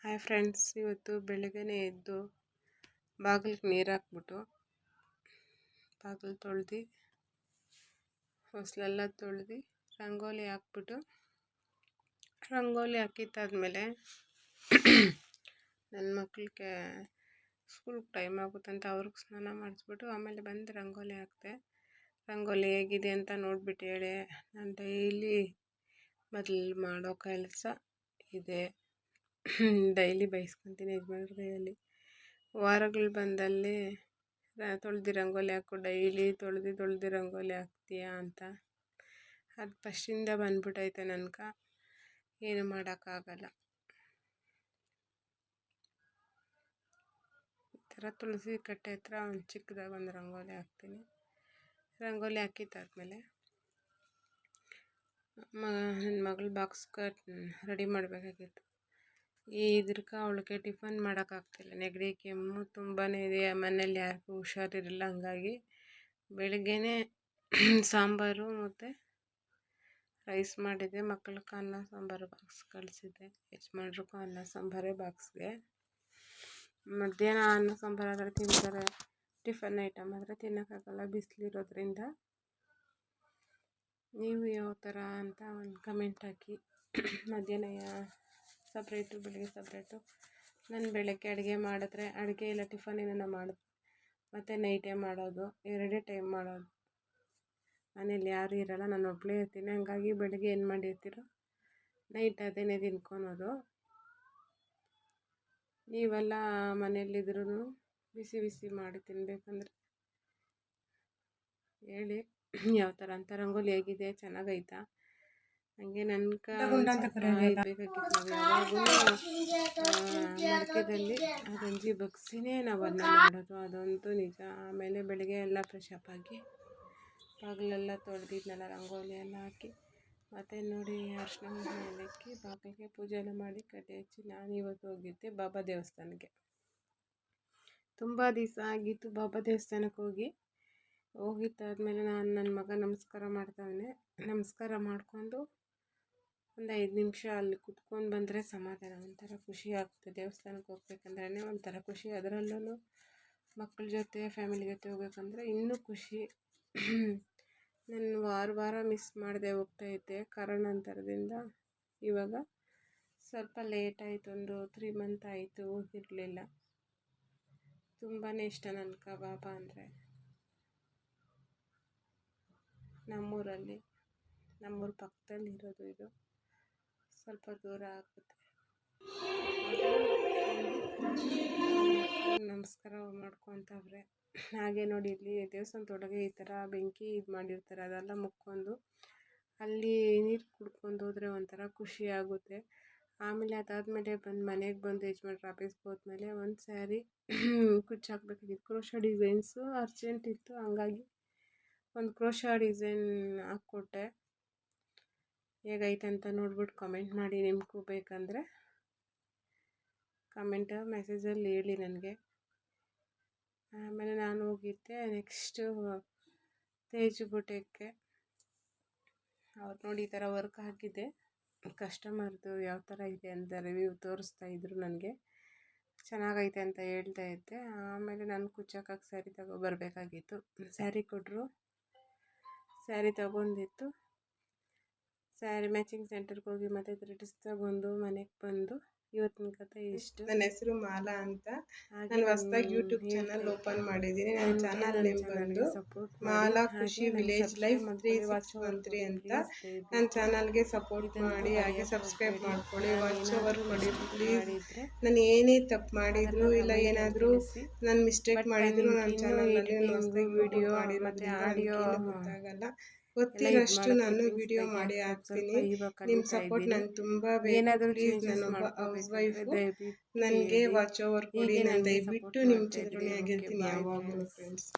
Hi friends, ಇವತ್ತು ಬೆಳಗ್ಗೆನೇ ಎದ್ದು ಬಾಗಿಲಿಗೆ ನೀರು ಹಾಕ್ಬಿಟ್ಟು ಬಾಗಿಲು ತೊಳೆದು ಹೊಸಲೆಲ್ಲ ತೊಳೆದು ರಂಗೋಲಿ ಹಾಕ್ಬಿಟ್ಟು ರಂಗೋಲಿ ಹಾಕಿದ್ದಾದ್ಮೇಲೆ ನನ್ನ ಮಕ್ಕಳಿಗೆ ಸ್ಕೂಲ್ಗೆ ಟೈಮ್ ಆಗುತ್ತಂತ ಅವ್ರಿಗೆ ಸ್ನಾನ ಮಾಡಿಸ್ಬಿಟ್ಟು ಆಮೇಲೆ ಬಂದು ರಂಗೋಲಿ ಹಾಕ್ತೆ. ರಂಗೋಲಿ ಹೇಗಿದೆ ಅಂತ ನೋಡ್ಬಿಟ್ಟು ಹೇಳಿ. ನಾನು ಡೈಲಿ ಮೊದಲು ಮಾಡೋ ಕೆಲಸ ಇದೆ. ಡೈಲಿ ಬಯಸ್ಕೊತೀನಿ ಯಜಮಾನ್ರ ಕೈಯಲ್ಲಿ. ವಾರಗಳು ಬಂದಲ್ಲಿ ತೊಳೆದು ರಂಗೋಲಿ ಹಾಕು, ಡೈಲಿ ತೊಳೆದು ರಂಗೋಲಿ ಹಾಕ್ತೀಯಾ ಅಂತ. ಅದು ಫಸ್ಟಿಂದ ಬಂದ್ಬಿಟ್ಟೈತೆ ನನಗೆ, ಏನು ಮಾಡೋಕ್ಕಾಗಲ್ಲ. ಈ ಥರ ತುಳಸಿ ಕಟ್ಟೆ ಹತ್ರ ಒಂದು ಚಿಕ್ಕದಾಗಿ ಒಂದು ರಂಗೋಲಿ ಹಾಕ್ತೀನಿ. ರಂಗೋಲಿ ಹಾಕಿದ್ದಾದ್ಮೇಲೆ ನನ್ನ ಮಗಳು ಬಾಕ್ಸ್ಗೆ ರೆಡಿ ಮಾಡಬೇಕಾಗಿತ್ತು. ಇದ್ರಕ್ಕೆ ಅವಳಿಗೆ ಟಿಫನ್ ಮಾಡೋಕ್ಕಾಗ್ತಿಲ್ಲ. ನೆಗಡಿ ಕೆಮ್ಮು ತುಂಬಾ ಇದೆ, ಮನೇಲಿ ಯಾರಿಗೂ ಹುಷಾರಿರಲಿಲ್ಲ. ಹಂಗಾಗಿ ಬೆಳಗ್ಗೆನೇ ಸಾಂಬಾರು ಮತ್ತು ರೈಸ್ ಮಾಡಿದ್ದೆ. ಮಕ್ಕಳಿಗೆ ಅನ್ನ ಸಾಂಬಾರು ಬಾಕ್ಸ್ ಕಳಿಸಿದ್ದೆ. ಯಜಮಾನ್ರಿಗೂ ಅನ್ನ ಸಾಂಬಾರೇ ಬಾಕ್ಸ್ಗೆ. ಮಧ್ಯಾಹ್ನ ಅನ್ನ ಸಾಂಬಾರು ಆದರೆ ತಿಂತಾರೆ, ಟಿಫನ್ ಐಟಮ್ ಆದರೆ ತಿನ್ನೋಕ್ಕಾಗಲ್ಲ ಬಿಸಿಲಿರೋದ್ರಿಂದ. ನೀವು ಯಾವ ಥರ ಅಂತ ಒಂದು ಕಮೆಂಟ್ ಹಾಕಿ. ಮಧ್ಯಾಹ್ನ ಸಪ್ರೇಟು, ಬೆಳಗ್ಗೆ ಸಪ್ರೇಟು. ನಾನು ಬೆಳಗ್ಗೆ ಅಡುಗೆ ಮಾಡಿದ್ರೆ ಅಡುಗೆ ಇಲ್ಲ ಟಿಫನ್ ಏನಾರ ಮಾಡೋದು, ಮತ್ತು ನೈಟೇ ಮಾಡೋದು, ಎರಡೇ ಟೈಮ್ ಮಾಡೋದು. ಮನೇಲಿ ಯಾರೂ ಇರೋಲ್ಲ, ನಾನು ಒಬ್ಬಳೇ ಇರ್ತೀನಿ. ಹಂಗಾಗಿ ಬೆಳಗ್ಗೆ ಏನು ಮಾಡಿರ್ತೀರೋ ನೈಟ್ ಅದೇನೇ ತಿನ್ಕೊಳೋದು. ನೀವೆಲ್ಲ ಮನೇಲಿದ್ರೂ ಬಿಸಿ ಬಿಸಿ ಮಾಡಿ ತಿನ್ನಬೇಕಂದ್ರೆ ಹೇಳಿ ಯಾವ ಥರ ಅಂತ. ರಂಗೋಲಿ ಹೇಗಿದೆ, ಚೆನ್ನಾಗೈತಾ? ಹಂಗೆ ನನಗೆ ಬೇಕಾಗಿತ್ತು. ನಾವು ಯಾವಾಗೂ ಮಡಕೆದಲ್ಲಿ ಆ ಗಂಜಿ ಬಗ್ಸಿನೇ ನಾವು ಅದನ್ನ ಮಾಡೋದು, ಅದಂತೂ ನಿಜ. ಆಮೇಲೆ ಬೆಳಗ್ಗೆ ಎಲ್ಲ ಫ್ರೆಶ್ ಅಪ್ ಆಗಿ ಬಾಗಿಲೆಲ್ಲ ತೊಳೆದಿದ್ನೆಲ್ಲ ರಂಗೋಲಿ ಎಲ್ಲ ಹಾಕಿ, ಮತ್ತು ನೋಡಿ ಅರ್ಶಿನ ಮೇಲೆ ಇಕ್ಕಿ ಬಾಗಿಲಿಗೆ ಪೂಜೆ ಎಲ್ಲ ಮಾಡಿ ಕಡ್ಡಿ ಹಚ್ಚಿ ನಾನು ಇವತ್ತು ಹೋಗಿದ್ದೆ ಬಾಬಾ ದೇವಸ್ಥಾನಕ್ಕೆ. ತುಂಬ ದಿವಸ ಆಗಿತ್ತು ಬಾಬಾ ದೇವಸ್ಥಾನಕ್ಕೆ ಹೋಗಿದ್ದಾದ್ಮೇಲೆ ನಾನು ನನ್ನ ಮಗ ನಮಸ್ಕಾರ ಮಾಡ್ತಾನೆ. ನಮಸ್ಕಾರ ಮಾಡಿಕೊಂಡು ಒಂದು 5 ನಿಮಿಷ ಅಲ್ಲಿ ಕುತ್ಕೊಂಡು ಬಂದರೆ ಸಮಾಧಾನ, ಒಂಥರ ಖುಷಿ ಆಗುತ್ತೆ. ದೇವಸ್ಥಾನಕ್ಕೆ ಹೋಗ್ಬೇಕಂದ್ರೆ ಒಂಥರ ಖುಷಿ. ಅದರಲ್ಲೂ ಮಕ್ಕಳ ಜೊತೆ ಫ್ಯಾಮಿಲಿ ಜೊತೆ ಹೋಗ್ಬೇಕಂದ್ರೆ ಇನ್ನೂ ಖುಷಿ. ನಾನು ವಾರ ಮಿಸ್ ಮಾಡದೆ ಹೋಗ್ತಾಯಿದ್ದೆ ಕಾರಣಾಂತರದಿಂದ. ಇವಾಗ ಸ್ವಲ್ಪ ಲೇಟ್ ಆಯಿತು, ಒಂದು 3 ಮಂತ್ ಆಯಿತು ಹೋಗಿರಲಿಲ್ಲ. ತುಂಬಾ ಇಷ್ಟ ನನಗೆ ಬಾಬಾ ಅಂದರೆ. ನಮ್ಮೂರ ಪಕ್ಕದಲ್ಲಿ ಇರೋದು, ಇದು ಸ್ವಲ್ಪ ದೂರ ಆಗುತ್ತೆ. ನಮಸ್ಕಾರ ಮಾಡ್ಕೊತವ್ರೆ. ಹಾಗೆ ನೋಡಿ ಇಲ್ಲಿ ದೇವಸ್ಥಾನದೊಳಗೆ ಈ ಥರ ಬೆಂಕಿ ಇದು ಮಾಡಿರ್ತಾರೆ, ಅದೆಲ್ಲ ಮುಕ್ಕೊಂಡು ಅಲ್ಲಿ ನೀರು ಕುಡ್ಕೊಂಡು ಹೋದರೆ ಒಂಥರ ಖುಷಿ ಆಗುತ್ತೆ. ಆಮೇಲೆ ಅದಾದಮೇಲೆ ಮನೆಗೆ ಬಂದು ಯಜಮಾನ್ರು ಆಫೀಸ್ಗೆ ಹೋದ್ಮೇಲೆ ಒಂದು ಸ್ಯಾರಿ ಕುಚ್ಚಾಕಬೇಕಾಗಿತ್ತು. ಕ್ರೋಶಾ ಡಿಸೈನ್ಸು ಅರ್ಜೆಂಟ್ ಇತ್ತು, ಹಂಗಾಗಿ ಒಂದು ಕ್ರೋಶಾ ಡಿಸೈನ್ ಹಾಕ್ಕೊಟ್ಟೆ. ಹೇಗೈತೆ ಅಂತ ನೋಡ್ಬಿಟ್ಟು ಕಮೆಂಟ್ ಮಾಡಿ. ನಿಮಗೂ ಬೇಕಂದರೆ ಮೆಸೇಜಲ್ಲಿ ಹೇಳಿ ನನಗೆ. ಆಮೇಲೆ ನಾನು ಹೋಗಿದ್ದೆ ನೆಕ್ಸ್ಟು ತೇಜು ಬುಟೆಕ್ಗೆ. ಅವ್ರು ನೋಡಿ ಈ ಥರ ವರ್ಕ್ ಹಾಕಿದ್ದೆ. ಕಸ್ಟಮರ್ದು ಯಾವ ಥರ ಇದೆ ಅಂತ ರಿವ್ಯೂ ತೋರಿಸ್ತಾಯಿದ್ರು ನನಗೆ. ಚೆನ್ನಾಗೈತೆ ಅಂತ ಹೇಳ್ತಾ ಇದ್ದೆ. ಆಮೇಲೆ ನಾನು ಕುಚ್ಚಾಕಕ್ಕೆ ಸ್ಯಾರಿ ಬರಬೇಕಾಗಿತ್ತು. ಸ್ಯಾರಿ ಕೊಟ್ಟರು, ಸ್ಯಾರಿ ತೊಗೊಂಡಿತ್ತು. ಸ್ಯಾರಿ ಮ್ಯಾಚಿಂಗ್ ಸೆಂಟರ್ಗೆ ಹೋಗಿ ಮತ್ತು ಡ್ರೆಸ್ ತಗೊಂಡು ಮನೆಗೆ ಬಂದು ಇವತ್ತಿನ ಕತೆ ಇಷ್ಟು. ನನ್ನ ಹೆಸರು ಮಾಲಾ ಅಂತ. ನಾನು ಹೊಸದಾಗಿ ಯೂಟ್ಯೂಬ್ ಚಾನಲ್ ಓಪನ್ ಮಾಡಿದ್ದೀನಿ. ನನ್ನ ಚಾನಲ್ ನೇಮ್ ಬಂದು ಮಾಲಾ ಖುಷಿ ವಿಲೇಜ್ ಲೈಫ್ 363 ಅಂತ. ನನ್ನ ಚಾನಲ್ಗೆ ಸಪೋರ್ಟ್ ಮಾಡಿ, ಹಾಗೆ ಸಬ್ಸ್ಕ್ರೈಬ್ ಮಾಡ್ಕೊಳ್ಳಿ, ವಾಚ್ ಓವರ್ ಕೊಡಿ ಪ್ಲೀಸ್. ನಾನು ಏನೇ ತಪ್ಪು ಮಾಡಿದ್ರು ಇಲ್ಲ ಏನಾದರೂ ನಾನು ಮಿಸ್ಟೇಕ್ ಮಾಡಿದ್ರು ನನ್ನ ಚಾನಲಲ್ಲಿ ಹೊಸದಾಗಿ ವಿಡಿಯೋ ಮಾಡಿರೋದ್ರಿಂದ ಆಡಿಯೋ ಗೊತ್ತಾಗಲ್ಲ. ಗೊತ್ತಿರೋಷ್ಟು ನಾನು ವಿಡಿಯೋ ಮಾಡಿ ಹಾಕ್ತೀನಿ. ನಿಮ್ಮ ಸಪೋರ್ಟ್ ನಂಗೆ ತುಂಬ ಬೇಕು ಪ್ಲೀಸ್. ನಾನೊಬ್ಬ ಹೌಸ್ ವೈಫು, ನನಗೆ ವಾಚ್ ಓವರ್ ಕೊಡಿ. ನಾನು ದಯವಿಟ್ಟು ನಿಮ್ಮ ಚಿತ್ರಣಿಯಾಗಿರ್ತೀನಿ ಯಾವಾಗಲೂ ಫ್ರೆಂಡ್ಸ್.